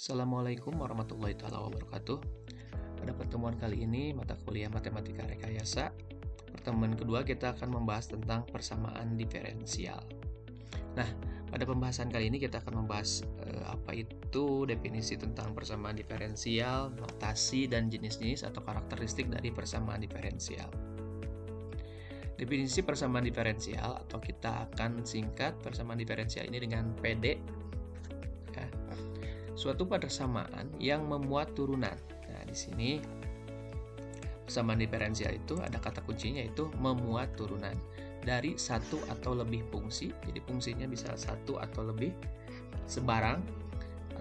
Assalamualaikum warahmatullahi wabarakatuh. Pada pertemuan kali ini, mata kuliah Matematika Rekayasa. Pertemuan kedua kita akan membahas tentang persamaan diferensial. Nah, pada pembahasan kali ini kita akan membahas apa itu definisi tentang persamaan diferensial, notasi, dan jenis-jenis atau karakteristik dari persamaan diferensial. Definisi persamaan diferensial atau kita akan singkat persamaan diferensial ini dengan PD. Suatu persamaan yang memuat turunan. Nah, di sini persamaan diferensial itu ada kata kuncinya yaitu memuat turunan dari satu atau lebih fungsi. Jadi fungsinya bisa satu atau lebih sebarang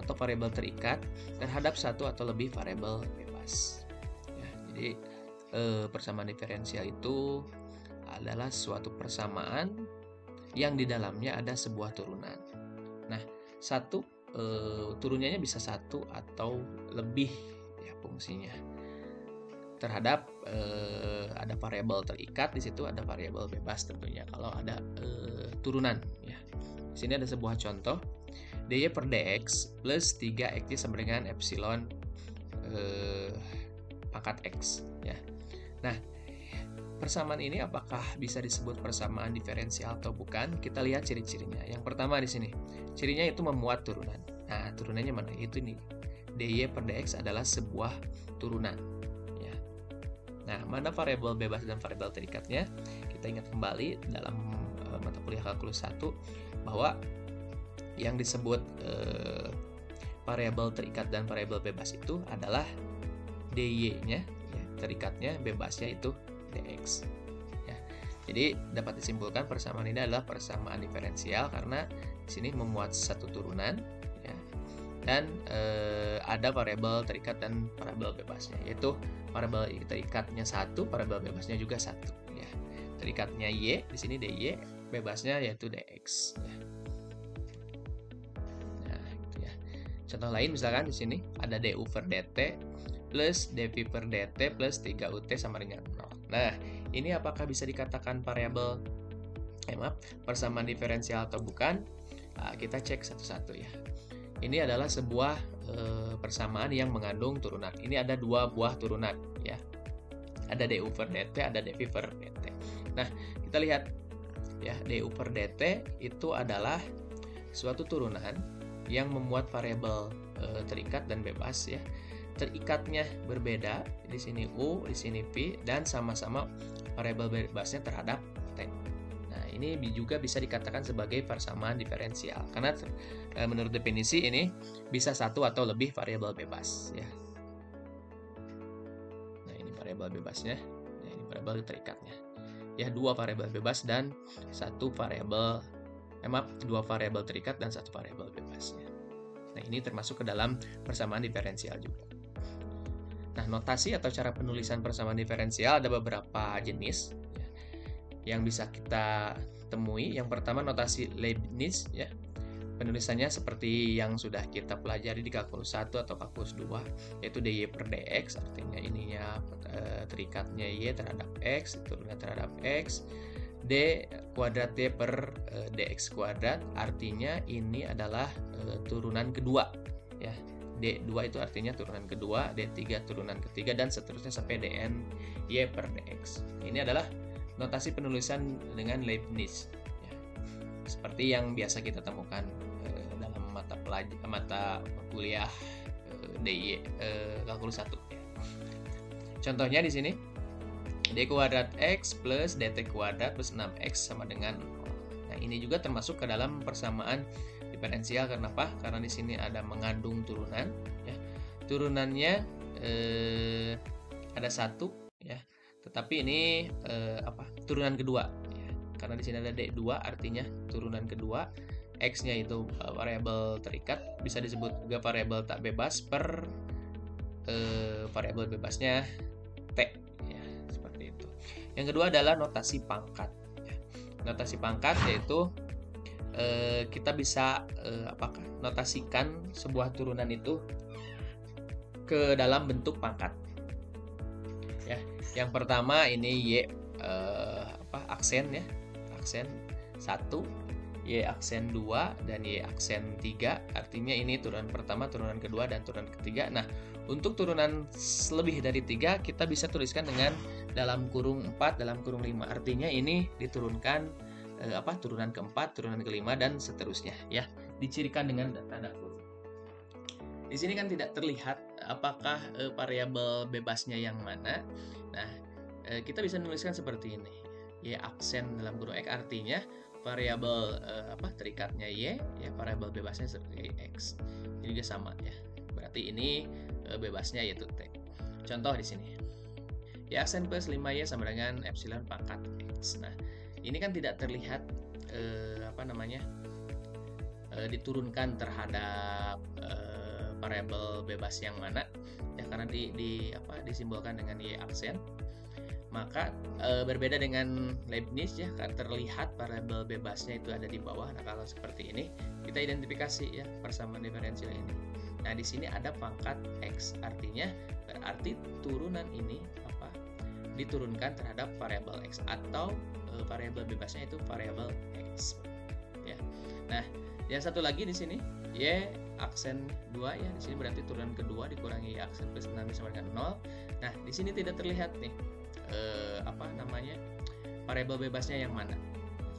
atau variabel terikat terhadap satu atau lebih variabel bebas. Ya, jadi persamaan diferensial itu adalah suatu persamaan yang di dalamnya ada sebuah turunan. Nah, turunannya bisa satu atau lebih ya fungsinya terhadap ada variabel terikat, di situ ada variabel bebas tentunya kalau ada turunan ya. Di sini ada sebuah contoh dy per dx plus 3x sama dengan epsilon pangkat x ya. Nah, persamaan ini apakah bisa disebut persamaan diferensial atau bukan? Kita lihat ciri-cirinya. Yang pertama di sini, cirinya itu memuat turunan. Nah, turunannya mana? Itu nih. dy per dx adalah sebuah turunan. Ya. Nah, mana variabel bebas dan variabel terikatnya? Kita ingat kembali dalam mata kuliah kalkulus 1 bahwa yang disebut variabel terikat dan variabel bebas itu adalah dy-nya, ya, terikatnya, bebasnya itu dx. Ya. Jadi dapat disimpulkan persamaan ini adalah persamaan diferensial karena di sini memuat satu turunan ya, dan ada variabel terikat dan variabel bebasnya, yaitu variabel terikatnya satu, variabel bebasnya juga satu. Ya. Terikatnya y, di sini dy, bebasnya yaitu dx. Ya. Nah, gitu ya. Contoh lain misalkan di sini ada du per dt plus dv per dt plus 3ut sama dengan 0. Nah, ini apakah bisa dikatakan variabel persamaan diferensial atau bukan? Nah, kita cek satu-satu ya. Ini adalah sebuah persamaan yang mengandung turunan. Ini ada dua buah turunan ya. Ada du per dt, ada dv per dt. Nah, kita lihat ya, du per dt itu adalah suatu turunan yang memuat variabel terikat dan bebas ya. Terikatnya berbeda, di sini u, di sini v, dan sama-sama variabel bebasnya terhadap t. Nah, ini juga bisa dikatakan sebagai persamaan diferensial karena menurut definisi ini bisa satu atau lebih variabel bebas ya. Nah, ini variabel bebasnya, nah, ini variabel terikatnya. Ya, dua variabel bebas dan dua variabel terikat dan satu variabel bebasnya. Nah, ini termasuk ke dalam persamaan diferensial juga. Nah, notasi atau cara penulisan persamaan diferensial ada beberapa jenis ya, yang bisa kita temui. Yang pertama notasi Leibniz ya. Penulisannya seperti yang sudah kita pelajari di kalkulus 1 atau kalkulus 2, yaitu dy per dx, artinya ininya terikatnya y terhadap x, turunnya terhadap x, d kuadrat d per dx kuadrat, artinya ini adalah turunan kedua ya. D2 itu artinya turunan kedua, D3 turunan ketiga, dan seterusnya sampai dn y per dx. Ini adalah notasi penulisan dengan Leibniz ya. Seperti yang biasa kita temukan dalam mata kuliah dy kalkulus 1 ya. Contohnya di sini d kuadrat x plus dt kuadrat plus 6x sama dengan 0. Nah, ini juga termasuk ke dalam persamaan diferensial. Kenapa? Karena di sini ada mengandung turunan ya. Turunannya ada satu ya. Tetapi ini turunan kedua ya. Karena di sini ada D2 artinya turunan kedua. X-nya itu variabel terikat, bisa disebut juga variabel tak bebas per variabel bebasnya T ya, seperti itu. Yang kedua adalah notasi pangkat ya. Notasi pangkat yaitu kita bisa notasikan sebuah turunan itu ke dalam bentuk pangkat ya. Yang pertama ini y aksen ya, aksen 1, Y aksen 2 dan Y aksen 3. Artinya ini turunan pertama, turunan kedua, dan turunan ketiga. Nah, untuk turunan lebih dari 3 kita bisa tuliskan dengan dalam kurung 4, dalam kurung 5. Artinya ini diturunkan turunan keempat, turunan kelima, dan seterusnya ya. Dicirikan dengan tanda kurung. Di sini kan tidak terlihat apakah variabel bebasnya yang mana. Nah, kita bisa menuliskan seperti ini. Y aksen dalam kurung X artinya variabel terikatnya Y, ya variabel bebasnya seperti X. Ini juga sama ya. Berarti ini bebasnya yaitu T. Contoh di sini. Y aksen plus 5Y sama dengan epsilon pangkat X. Nah, ini kan tidak terlihat diturunkan terhadap variabel bebas yang mana ya, karena disimbolkan dengan Y aksen. Maka berbeda dengan Leibniz ya, kan terlihat variabel bebasnya itu ada di bawah. Nah, kalau seperti ini kita identifikasi ya persamaan diferensial ini. Nah, di sini ada pangkat X, artinya berarti turunan ini diturunkan terhadap variabel X, atau variabel bebasnya itu variabel X ya. Nah, yang satu lagi di sini Y aksen 2 ya, di sini berarti turunan kedua dikurangi Y aksen plus 6 sama dengan 0. Nah, di sini tidak terlihat nih variabel bebasnya yang mana.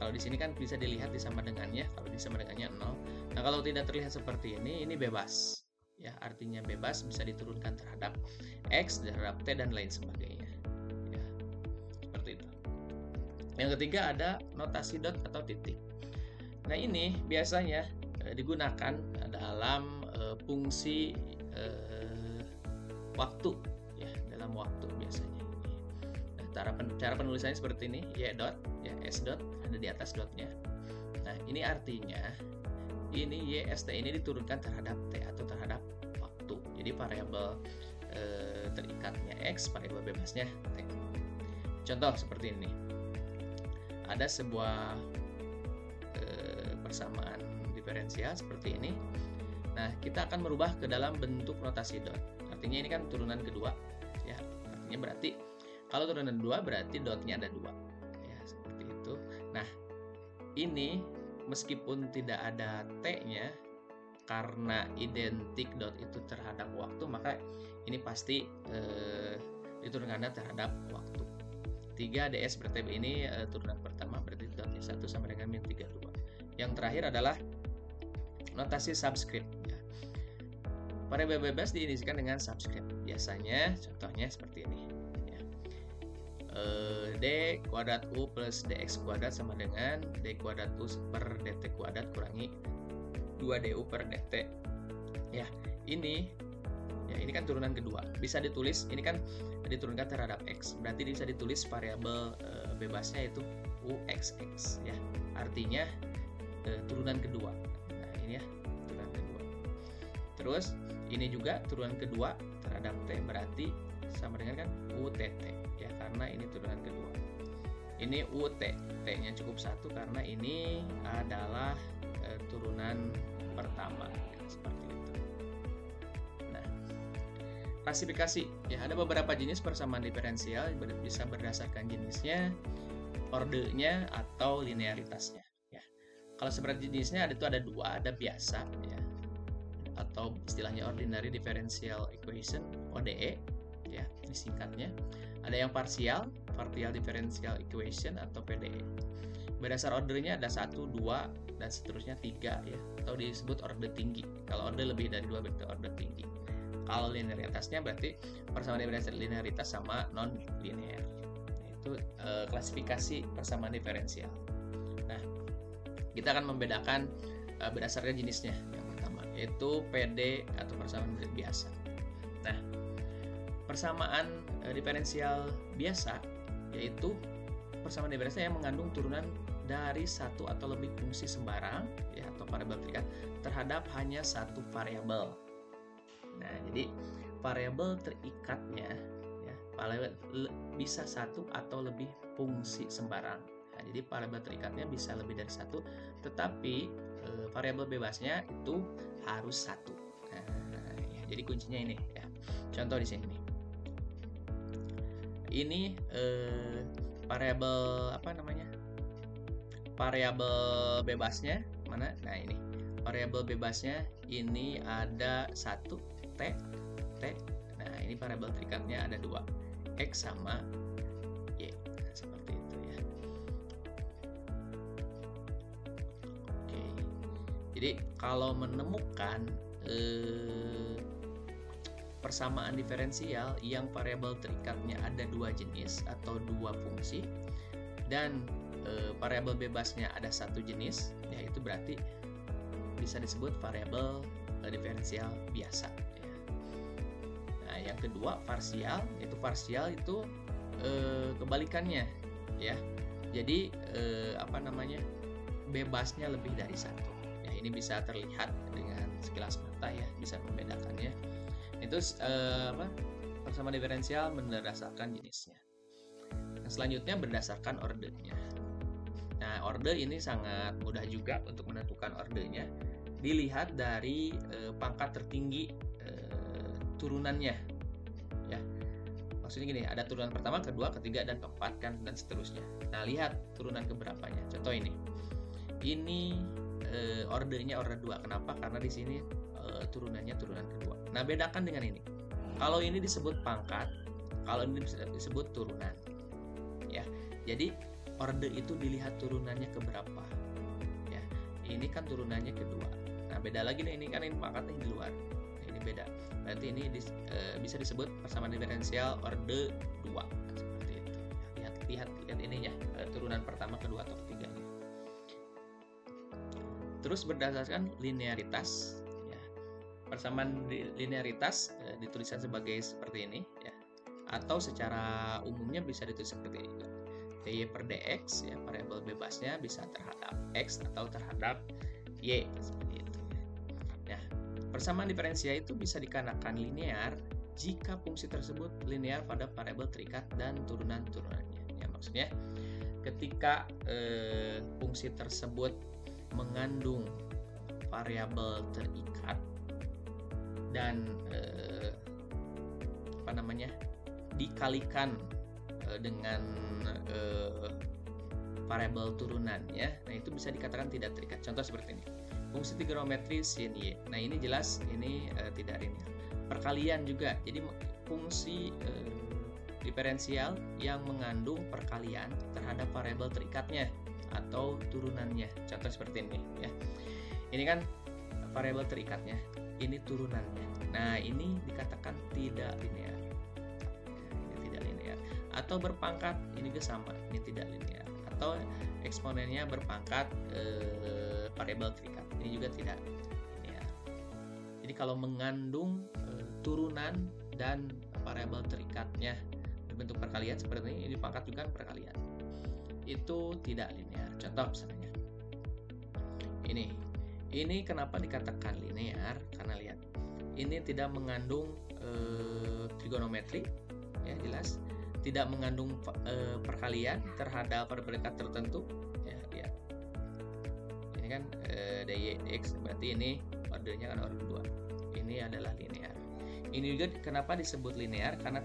Kalau di sini kan bisa dilihat disama dengannya, kalau disama dengannya 0. Nah, kalau tidak terlihat seperti ini bebas ya, artinya bebas bisa diturunkan terhadap X, terhadap T, dan lain sebagainya ya, seperti itu. Yang ketiga ada notasi dot atau titik. Nah, ini biasanya digunakan dalam fungsi waktu ya, dalam waktu biasanya. Nah, cara penulisannya seperti ini, Y dot ya, S dot ada di atas dotnya. Nah, ini artinya ini Y ST ini diturunkan terhadap T atau terhadap waktu. Jadi variabel terikatnya X, variabel bebasnya T. Contoh seperti ini. Ada sebuah persamaan diferensial seperti ini. Nah, kita akan merubah ke dalam bentuk notasi dot. Artinya ini kan turunan kedua ya. Artinya berarti kalau turunan 2 berarti dotnya ada 2 ya, seperti itu. Nah, ini meskipun tidak ada T-nya, karena identik dot itu terhadap waktu, maka ini pasti diturunkannya terhadap waktu. 3 ds berarti ini turunan pertama, berarti dotnya 1 sama dengan min 32. Yang terakhir adalah notasi subscript ya. Variabel bebas diinisikan dengan subscript. Biasanya contohnya seperti ini ya. D kuadrat U plus DX kuadrat sama dengan D kuadrat U per DT kuadrat kurangi 2DU per DT ya. Ini kan turunan kedua, bisa ditulis, ini kan diturunkan terhadap X, berarti bisa ditulis variabel bebasnya itu UXX ya, artinya turunan kedua. Nah, ini ya turunan kedua. Terus ini juga turunan kedua terhadap T, berarti sama dengan kan UTT ya, karena ini turunan kedua. Ini UT, T-nya cukup 1 karena ini adalah turunan pertama ya, seperti itu. Nah, klasifikasi ya, ada beberapa jenis persamaan diferensial, bisa berdasarkan jenisnya, ordenya, atau linearitasnya ya. Kalau seperti jenisnya ada 2, ada biasa ya, atau istilahnya ordinary differential equation, ODE ya disingkatnya. Ada yang partial differential equation atau PDE. Berdasar ordernya ada 1, 2, dan seterusnya 3 ya, atau disebut order tinggi. Kalau order lebih dari 2 berarti order tinggi. Kalau linearitasnya berarti persamaan diferensial linearitas sama non linear. Itu klasifikasi persamaan diferensial. Nah, kita akan membedakan berdasarkan jenisnya. Yang pertama yaitu PD atau persamaan biasa. Nah, persamaan diferensial biasa yaitu persamaan diferensial yang mengandung turunan dari satu atau lebih fungsi sembarang ya, atau variabel terikat terhadap hanya satu variabel. Nah, jadi variabel terikatnya ya, bisa satu atau lebih fungsi sembarang. Nah, jadi variabel terikatnya bisa lebih dari satu, tetapi variabel bebasnya itu harus satu. Nah, ya, jadi kuncinya ini ya. Contoh di sini nih. Ini variabel variabel bebasnya mana? Nah, ini variabel bebasnya ini ada 1 T. Nah, ini variabel terikatnya ada 2, X sama Y. Seperti itu ya. Oke. Jadi kalau menemukan persamaan diferensial yang variabel terikatnya ada 2 jenis atau 2 fungsi dan variabel bebasnya ada 1 jenis, ya itu berarti bisa disebut variabel diferensial biasa ya. Nah, yang kedua parsial, yaitu parsial itu kebalikannya ya. Jadi bebasnya lebih dari 1 ya. Ini bisa terlihat dengan sekilas mata ya, bisa membedakannya. Itu persamaan diferensial berdasarkan jenisnya. Nah, selanjutnya berdasarkan ordernya. Nah, order ini sangat mudah juga untuk menentukan ordernya. Dilihat dari pangkat tertinggi turunannya. Ya, maksudnya gini, ada turunan pertama, kedua, ketiga, dan keempat kan, dan seterusnya. Nah, lihat turunan keberapanya. Contoh ini. Ini ordernya order 2. Kenapa? Karena di sini turunannya turunan kedua. Nah, bedakan dengan ini. Kalau ini disebut pangkat, kalau ini disebut turunan. Ya. Jadi order itu dilihat turunannya ke berapa. Ya. Ini kan turunannya kedua. Nah, beda lagi nih, ini kan ini pangkatnya di luar. Nah, ini beda. Berarti ini bisa disebut persamaan diferensial order 2. Seperti itu. Lihat ininya, turunan pertama, kedua, atau ketiga. Terus berdasarkan linearitas. Persamaan linearitas dituliskan sebagai seperti ini ya, atau secara umumnya bisa ditulis seperti ini, dy per dx ya, variabel bebasnya bisa terhadap x atau terhadap y seperti itu. Nah, persamaan diferensial itu bisa dikarenakan linear jika fungsi tersebut linear pada variabel terikat dan turunan-turunannya. Ya, maksudnya ketika fungsi tersebut mengandung variabel terikat dan dikalikan dengan variabel turunannya, nah itu bisa dikatakan tidak terikat. Contoh seperti ini, fungsi trigonometri sin y. Nah, ini jelas ini tidak linear. Perkalian juga, jadi fungsi diferensial yang mengandung perkalian terhadap variabel terikatnya atau turunannya. Contoh seperti ini ya. Ini kan variabel terikatnya, ini turunannya. Nah, ini dikatakan tidak linear. Ini tidak linear. Atau berpangkat, ini juga sama, ini tidak linear. Atau eksponennya berpangkat variabel terikat, ini juga tidak linear. Jadi kalau mengandung turunan dan variabel terikatnya berbentuk perkalian seperti ini pangkat juga perkalian, itu tidak linear. Contoh misalnya ini kenapa dikatakan linear? Karena lihat, ini tidak mengandung trigonometri, ya jelas, tidak mengandung perkalian terhadap predikat tertentu, ya lihat. Ini kan dy dx, berarti ini ordernya kan order 2. Ini adalah linear. Ini juga kenapa disebut linear? Karena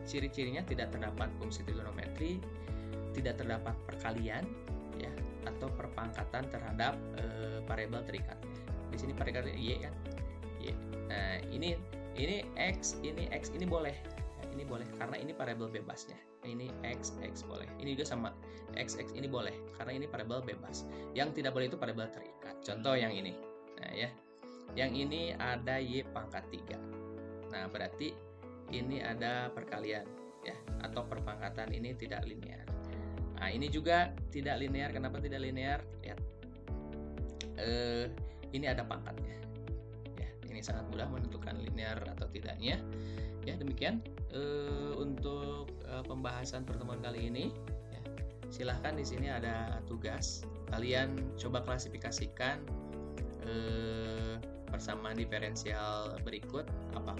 ciri-cirinya tidak terdapat fungsi trigonometri, tidak terdapat perkalian, ya, atau perpangkatan terhadap variabel terikatnya. Di sini perikatnya y kan, y. Nah, ini x, ini boleh, ya, ini boleh karena ini variabel bebasnya. Ini x boleh. Ini juga sama, x ini boleh karena ini variabel bebas. Yang tidak boleh itu variabel terikat. Contoh yang ini, nah ya, yang ini ada y pangkat 3. Nah, berarti ini ada perkalian, ya, atau perpangkatan, ini tidak linear. Nah, ini juga tidak linear. Kenapa tidak linear? Lihat, ini ada pangkatnya. Ya, ini sangat mudah menentukan linear atau tidaknya. Ya, demikian untuk pembahasan pertemuan kali ini. Ya, silahkan di sini ada tugas. Kalian coba klasifikasikan persamaan diferensial berikut. Apakah